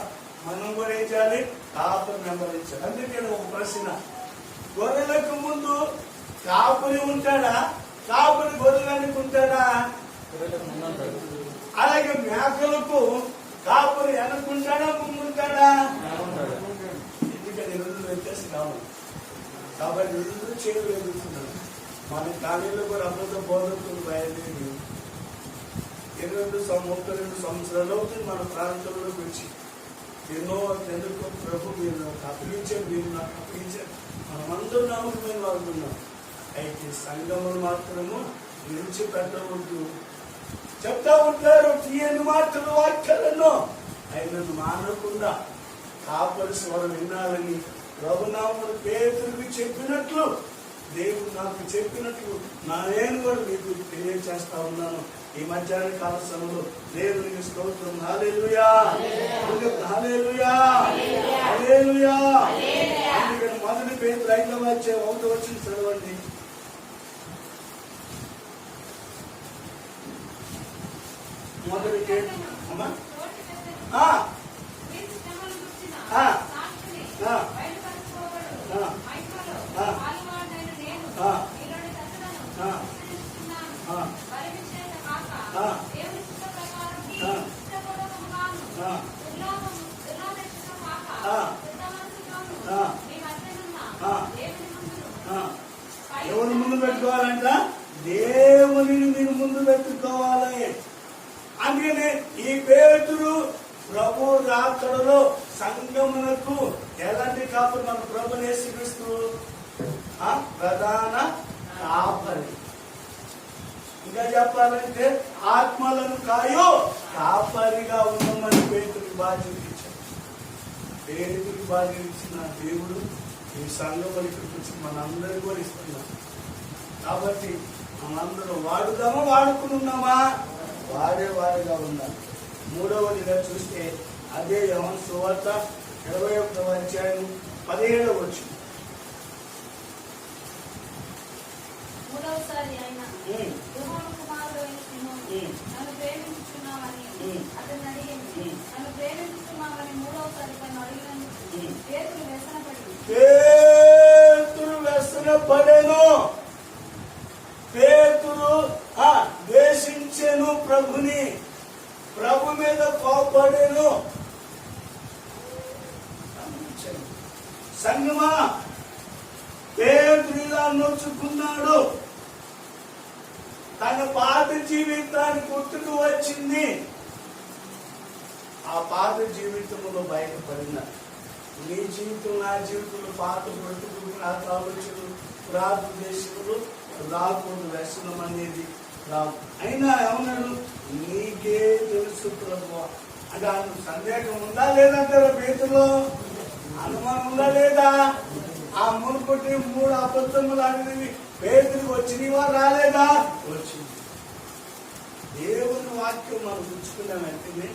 మనం కూడా ఏం చేయాలి? కాపరి వెంబడించాలి. అందుకే ఒక ప్రశ్న, గొర్రెలకు ముందు కాపరి ఉంటాడా? కాపరి గొర్రెలకు ఉంటాడా? అలాగే మేకలకు కాపరి వెనకుంటాడా ముందుంటాడా? ఎందుకని రెండు వ్యత్యాసం కావాలి. కాబట్టి రెండు చేతులు ఎదుగుతున్నాడు. మన కాలేజీలో కూడా అమృత బోధకులు బయలుదేరి 32 సంవత్సరాలు అవుతుంది మన ప్రాంతంలోకి వచ్చి. ఎన్నో ఎందుకు ప్రభు మీరు నాకు అప్పగించారు, మీరు నాకు అప్పగించారు, మనమందరూ నమ్మకమైన వాళ్ళు ఉన్నాం. అయితే సంఘములు మాత్రము విడిచిపెట్టవద్దు. చెప్తా ఉంటారు తీయని మాటలు, వాక్యాలను ఆయనను మానకుండా కాపరి స్వరం వినాలని ప్రభునామమున పేతురుకు చెప్పినట్లు, దేవుడు నాకు చెప్పినట్లు నేను కూడా మీకు తెలియజేస్తా ఉన్నాను. ఈ మధ్యాహ్న కాల సమయంలో దేవునికి స్తోత్రం. హల్లెలూయా, హల్లెలూయా, హల్లెలూయా. అందుకని మొదటి పేతురు 5వ అధ్యాయం 1వ వచనం చదవండి. మొదటి పేతురు ఎవరు ముందు పెట్టుకోవాలంట? దేవునిని మీరు ముందు పెట్టుకోవాలి. అందుకనే ఈ పేతురు ప్రభు రాకడలో సంఘమునకు ఎలాంటి కాపరి? మన ప్రభుని యేసుక్రీస్తు ప్రధాన కాపరి. ఇంకా చెప్పాలంటే ఆత్మలను కాయో కాపరిగా ఉండమని పేతురికి బాధ్యత ఇచ్చాడు. పేతురికి బాధ్యత ఇచ్చిన దేవుడు ఈ సంఘములు ఇక్కడికి వచ్చి మనందరికీ కూడా ఇస్తున్నాం. కాబట్టి మనందరూ వాడుదామా, వాడుకున్నామా? వాడేవారిగా ఉండాలి. 3వదిగా చూస్తే అదే యోహాను సువార్త 21వ అధ్యాయం 17వ వచనం. మూడవసారి ఆయన యోహాను కుమారుడు అయిన సీమోను, నన్ను ప్రేమించుచున్నావని అతన్ని అడిగింది. నన్ను ప్రేమించుచున్నావని మూడవసారి తను అడిగినందుకు పేతురు వ్యసనపడెను. పేతురు ద్వేషించెను ప్రభుని, ప్రభు మీద కోపడెను. సంగమా, పేతురు ఇలా నొచ్చుకున్నాడు. తన పాత జీవితాన్ని గుర్తుకు వచ్చింది. ఆ పాత జీవితంలో బయటపడిన నీ జీవితం, నా జీవితంలో పాత బ్రతుకులు, పాత ఆలోచనలు, ప్రార్థ దేశములు రాకూడదు. వ్యసనం అనేది రావు. అయినా ఏమన్నాడు? నీకే తెలుసు ప్రభువా అంటే సందేహం ఉందా లేదంటారా? పేతులో అనుమానం ఉందా లేదా? ఆ మునుపటి 3 అబద్ధములు అనేవి పేతులకు వచ్చినవా రాలేదా? వచ్చింది. దేవుని వాక్యం మనం ఉంచుకున్న వెంటనే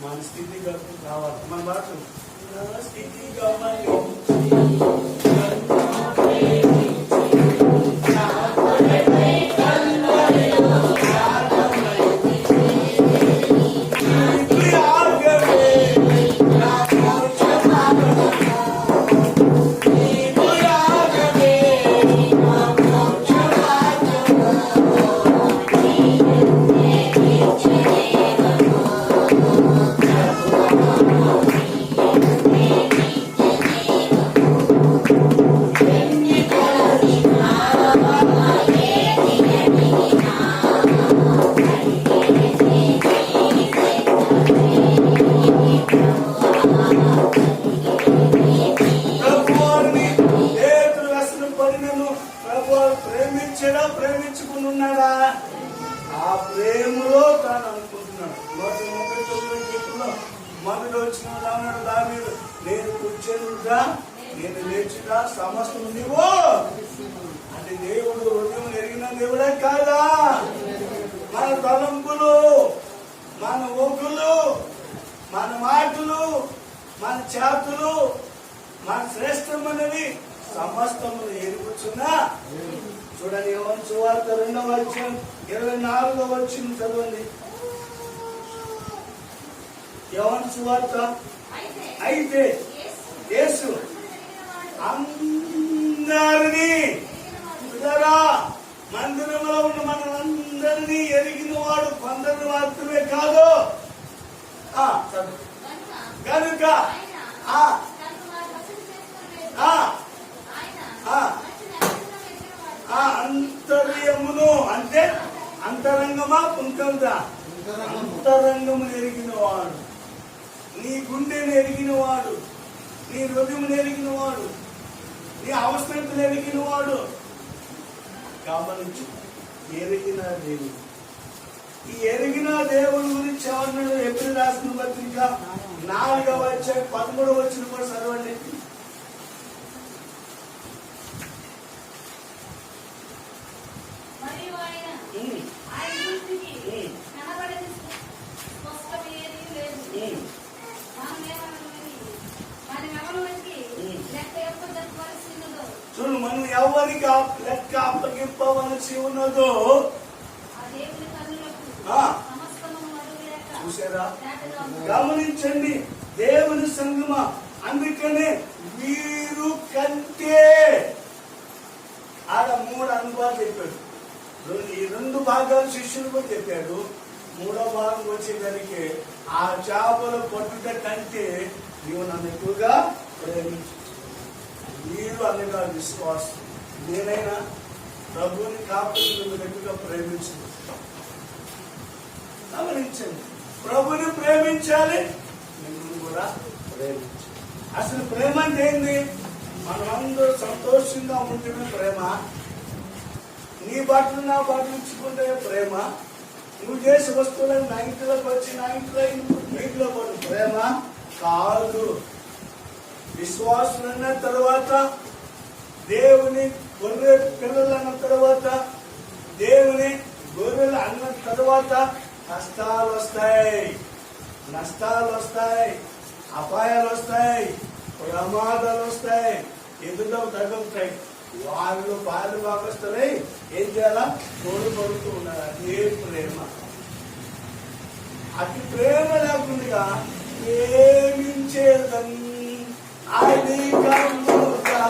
మన స్థితి గడుపు కావాలి. మన మాట స్థితి కావాలి. ప్రేమించుకుని ఉన్నాడా? ఆ ప్రేమలో తాను అనుకుంటున్నాడు. 139 మొదటి వచ్చిన దావీదు, నేను కూర్చొనిగా, నేను లేచుగా, సమస్తం నీవు అంటే దేవుడు హృదయం ఎరిగిన దేవుడే కాదా? మన తలంపులు, మన ఊకులు, మన మాటలు, మన చేతులు, మన శ్రేష్టమైనవి సమస్తము ఎరుగుచున్నా. చూడండి, యోహాను సువార్త 2వ అధ్యాయం 24వ వచనం చదవండి. యోహాను సువార్త. అయితే యేసు అందరినీ, మందిరంలో ఉన్న మనందరినీ ఎరిగిన వాడు, కొందరు మాత్రమే కాదు. కనుక అంతర్యమును అంటే అంతరంగమా పుంకందా? అంతరంగము ఎరిగిన వాడు, నీ గుండెను ఎరిగిన వాడు, నీ హృదయమును ఎరిగిన వాడు, నీ అవసరతను ఎరిగిన వాడు. గమనించు, ఎరిగిన దేవుడు. ఈ ఎరిగిన దేవుని గురించి ఎవరినాడు? ఎప్పుడు రాసిన పత్రిక 4వ అధ్యాయం 13వ వచనం కూడా చదవండి. చూడు, మనం ఎవరికి లెక్క అప్పగింపవలసి ఉన్నదో చూసారా? గమనించండి, దేవుని సంగమా. అందుకనే వీరు కంటే ఆడ 3 అనుభవాలు చెప్పాడు. ఈ 2 భాగాలు శిష్యులు కూడా చెప్పాడు. 3వ భాగం వచ్చేదానికి ఆ చేపలు పట్టుట కంటే నీవు నన్ను ఎక్కువగా ప్రేమించు. మీరు అనగా విశ్వాసం. నేనైనా ప్రభువుని కాపాడు నువ్వు ఎక్కువగా ప్రేమించు. గమనించండి, ప్రభుని ప్రేమించాలి, నిన్ను కూడా ప్రేమించాలి. అసలు ప్రేమ అంటే ఏంది? మనమందరూ సంతోషంగా ఉంటేనే ప్రేమ. నీ బట్టలు నా బట్టలు ఇచ్చుకుంటే ప్రేమ. నువ్వు చేసే వస్తువులను నా ఇంట్లోకి వచ్చి నా ఇంట్లో పడు ప్రేమ కాదు. విశ్వాసులు అన్న తర్వాత, దేవుని గొర్రె పిల్లలు అన్న తర్వాత, దేవుని గొర్రెలు అన్న తర్వాత కష్టాలు వస్తాయి, నష్టాలు వస్తాయి, అపాయాలు వస్తాయి, ప్రమాదాలు వస్తాయి, ఎదురు తగ్గుతాయి. వాళ్ళు పాలు భాగస్తులై ఏం చేయాలా? తోడుపడుతూ ఉన్నారు. అదే ప్రేమ. అతి ప్రేమ లేకుండా ప్రేమించేదని అధికముగా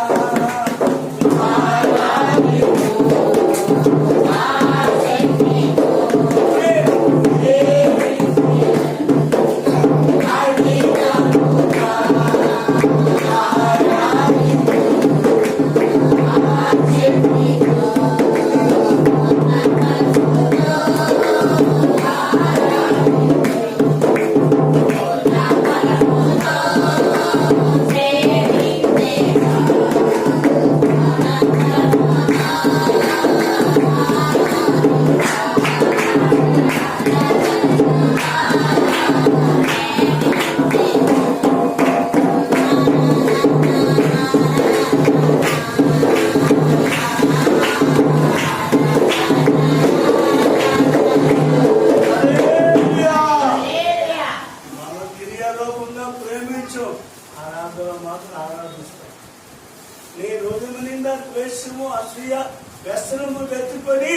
నువ్వు ఎత్తుకొని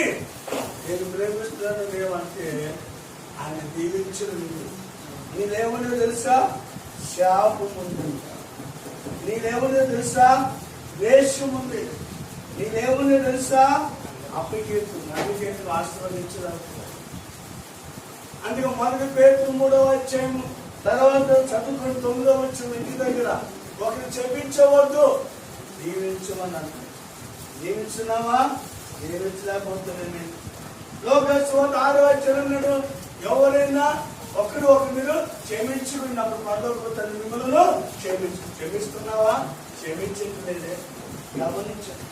నేను ప్రేమిస్తున్నాను ఏమంటే ఆయన దీవించిన నేనేమన్నా తెలుసా? శాపం ఉంది. నేనేమన్నా తెలుసా? ద్వేషం ఉంది. నేనేమన్నా తెలుసా? అప్పకేతులు ఆశీర్వదించడానికి. అందుకే 1 Pétero 3 తర్వాత చదువుకుని 9 ఇంటి దగ్గర ఒకరు చెప్పించవద్దు, దీవించమని అంటారు. దీవించున్నావా? దీవించలేకపోతున్నాను. లోకస్వార్థ 6 ఎవరైనా ఒకరు మీరు క్షమించుకున్నప్పుడు పరలోక తండ్రి మిమ్మల్ని క్షమిస్తున్నావా? క్షమించట్లేదే. గమనించండి.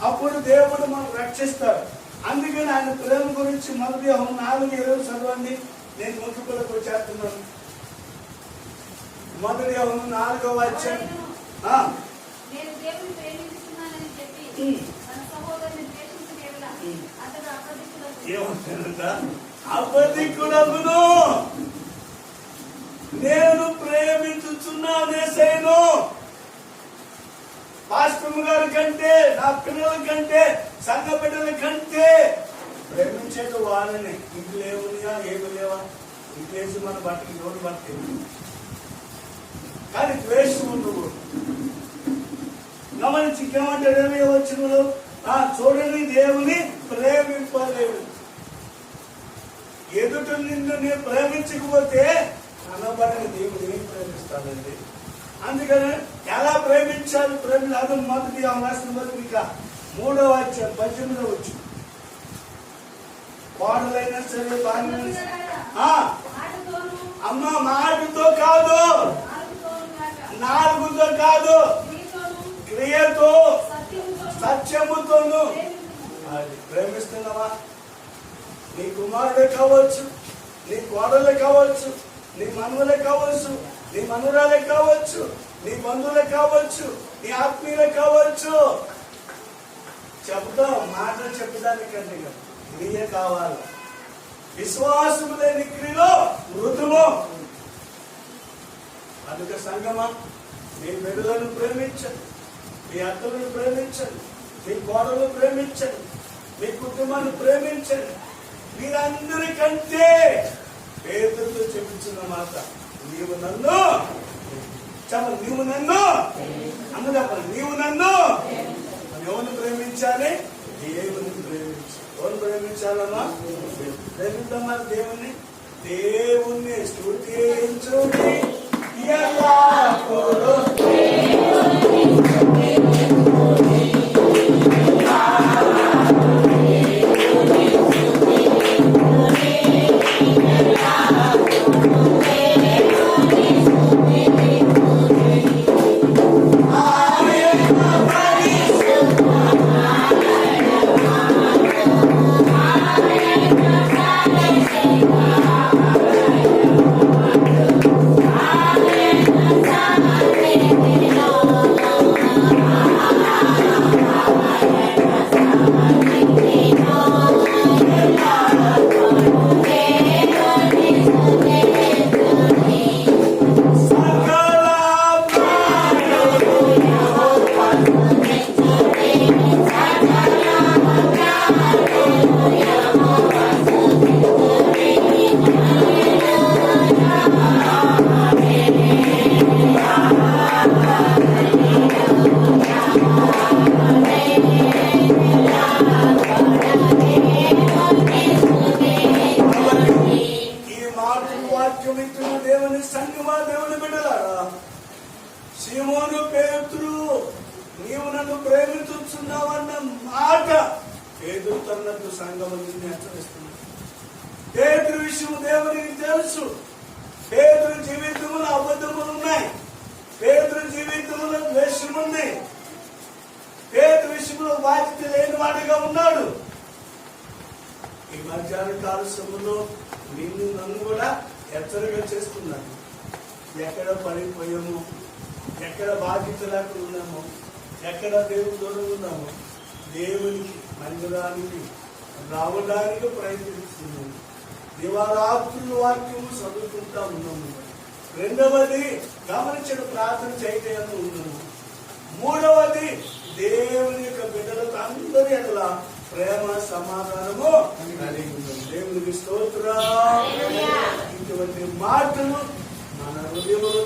అప్పుడు దేవుడు మనం రక్షిస్తాడు. అందుకని ఆయన ప్రేమ గురించి 1 యోహాను 4:20 చదవండి. నేను ముఖ్యపులకు వచ్చేస్తున్నాను. 1 యోహాను 4:20. నేను దేవుని ప్రేమిస్తున్నానని చెప్పి తన సహోదరుని ద్వేషించగల అతడు అబద్ధికుడగును. ఏమంటారంట? అబద్ధికుడగును. నేను ప్రేమించుచున్నానేసేను. పాస్టర్ గారి కంటే, నా పిల్లల కంటే, సంఘ బిడ్డల కంటే ప్రేమించేది వాళ్ళని. ఇంట్లో ఏముందిగా ఏమి లేవా? ఇంట్లేసి మన బట్టకి రోడ్డు బట్టేది. కానీ ద్వేషం నువ్వు గమనించి ఇంకేమంటాడు? వచ్చినప్పుడు చూడని దేవుని ప్రేమింపలేవు. ఎదుట నిన్ను నేను ప్రేమించకపోతే అనబడిన దేవుని ప్రేమిస్తానండి. అందుకని ఎలా ప్రేమించాలి? అది 1 యోహాను 3:18 కోడలైనా సరే అమ్మ మాటతో కాదు, నాలుగుతో కాదు, క్రియతో సత్యముతోను అది ప్రేమిస్తున్నావా? నీ కుమారుడే కావచ్చు, నీ కోడలే కావచ్చు, నీ మనవలే కావచ్చు, నీ మనవరాలే కావచ్చు, నీ బంధువులే కావచ్చు, నీ ఆత్మీయులే కావచ్చు. చెప్తాం మాటలు చెప్పడానికంటే క్రియ కావాలి. విశ్వాసము లేని క్రియలో మృదువు. అందుకే సంగమా, మీ బిడ్డలను ప్రేమించండి, మీ అత్తలను ప్రేమించండి, మీ కోడలను ప్రేమించండి, మీ కుటుంబాన్ని ప్రేమించండి. మీరందరికంటే పేదలతో చెప్పించిన మాట, నీవు నన్ను నీవు నన్ను అన్నదప్ప నీవు నన్ను ఎవరిని ప్రేమించాలి? దేవుని ప్రేమించాలి. ఎవరిని ప్రేమించాలమ్మా? ప్రేమిద్దామా దేవుని? దేవుణ్ణి స్తుతించుడి ఎల్లప్పుడూ. దేవుని సంగమా, దేవుని బిడ్డలారా, సీమోను పేతురు నీవు నన్ను ప్రేమించుచున్నావన్న మాట పేతురు తనకు సంగమని హెచ్చరిస్తున్నాడు. పేతురు విషయం దేవునికి తెలుసు. పేతురు జీవితంలో అబద్ధములు ఉన్నాయి, పేతురు జీవితంలో ద్వేషముంది, పేతురు విషయంలో బాధ్యత లేని వాడిగా ఉన్నాడు. ఈ మధ్యాహ్న కాల సమయంలో నిన్ను నన్ను కూడా హెచ్చరిక చేస్తున్నాను. ఎక్కడ పడిపోయాము, ఎక్కడ బాధ్యత లేకుండా ఉన్నామో, ఎక్కడ దేవుడు దూరం ఉన్నామో దేవునికి మందిరానికి రావడానికి ప్రయత్నిస్తున్నాము. దివారాత్రుల వాక్యము చదువుకుంటా ఉన్నాము. రెండవది గమనించిన ప్రార్థన చేయటం ఉన్నాము. మూడవది దేవుని యొక్క బిడ్డలకు అందరి ఎట్లా ప్రేమ సమాధానము కలిగి ఉండాలి. దేవునికి స్తోత్రం. ఇటువంటి మాటలు మన హృదయంలో